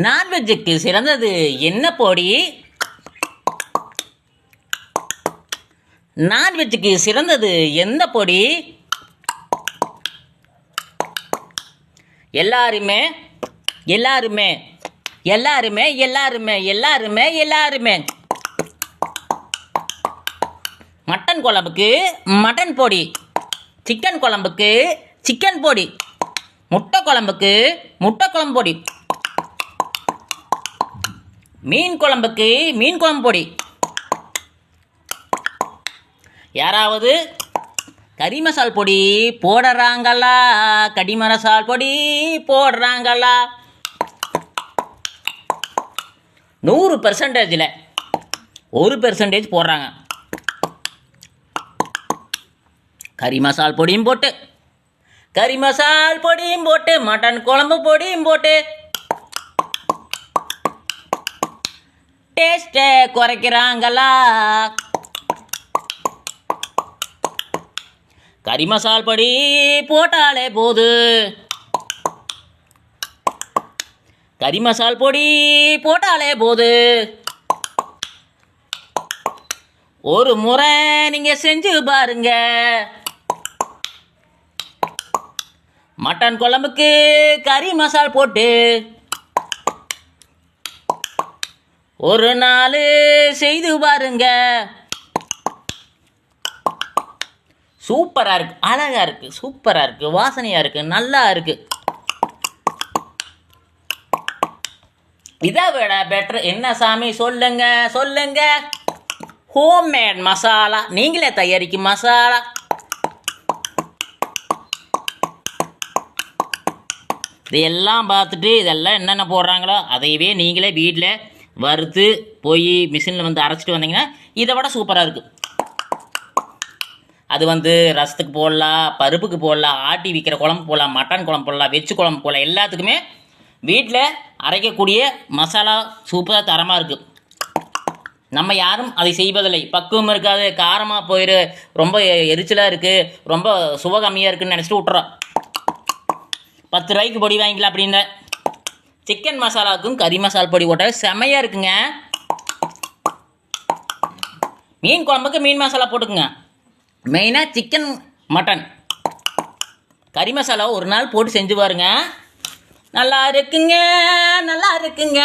நான்வெஜ்ஜுக்கு சிறந்தது என்ன பொடி? நான்வெஜ்ஜுக்கு சிறந்தது எந்த பொடி? எல்லாருமே எல்லாருமே எல்லாருமே எல்லாருமே எல்லாருமே எல்லாருமே மட்டன் குழம்புக்கு மட்டன் பொடி, சிக்கன் குழம்புக்கு சிக்கன் பொடி, முட்டை குழம்புக்கு முட்டை குழம்பு பொடி, மீன் குழம்புக்கு மீன் குழம்பு பொடி. யாராவது கறி மசால் பொடி போடுறாங்களா? கறி மசால் பொடி போடுறாங்களா? 100%ல் 1% போடுறாங்க. கறி மசால் பொடியும் போட்டு, கறி மசால் பொடியும் போட்டு, மட்டன் குழம்பு பொடியும் போட்டு டேஸ்ட்டை குறைக்கிறாங்களா? கறி மசால் பொடி போட்டாலே போது, கறி மசால் பொடி போட்டாலே போது. ஒரு முறை நீங்க செஞ்சு பாருங்க. மட்டன் குழம்புக்கு கறி மசால் போட்டு ஒரு நாள் செய்து பாருங்க. சூப்பராக இருக்குது, அழகாக இருக்குது, சூப்பராக இருக்குது, வாசனையாக இருக்குது, நல்லா இருக்குது. இதை விட பெட்டர் என்ன சாமி சொல்லுங்க சொல்லுங்க. ஹோம்மேட் மசாலா, நீங்களே தயாரிக்கும் மசாலா. இதையெல்லாம் பார்த்துட்டு இதெல்லாம் என்னென்ன போடுறாங்களோ அதையவே நீங்களே வீட்டில் வறுத்து போய் மிஷினில் வந்து அரைச்சிட்டு வந்தீங்கன்னா இதை விட சூப்பராக இருக்குது. அது வந்து ரசத்துக்கு போடலாம், பருப்புக்கு போடலாம், ஆட்டி விற்கிற குழம்பு போடலாம், மட்டன் குழம்பு போடலாம், வெஜ்ஜு குழம்பு போடலாம். எல்லாத்துக்குமே வீட்டில் அரைக்கக்கூடிய மசாலா சூப்பராக தரமாக இருக்குது. நம்ம யாரும் அதை செய்வதில்லை. பக்குவம் இருக்காது, காரமாக போயிடு, ரொம்ப எரிச்சலாக இருக்குது, ரொம்ப சுவை கம்மியாக இருக்குதுன்னு நினச்சிட்டு விட்டுறோம். 10 ரூபாய்க்கு பொடி வாங்கிக்கலாம் அப்படின்னு. சிக்கன் மசாலாவுக்கும் கறி மசால் பொடி போட்டால் செமையாக இருக்குங்க. மீன் குழம்புக்கு மீன் மசாலா போட்டுக்குங்க. மெயினாக சிக்கன் மட்டன் கறி மசாலாவை ஒரு நாள் போட்டு செஞ்சு பாருங்க, நல்லா இருக்குங்க, நல்லா இருக்குங்க.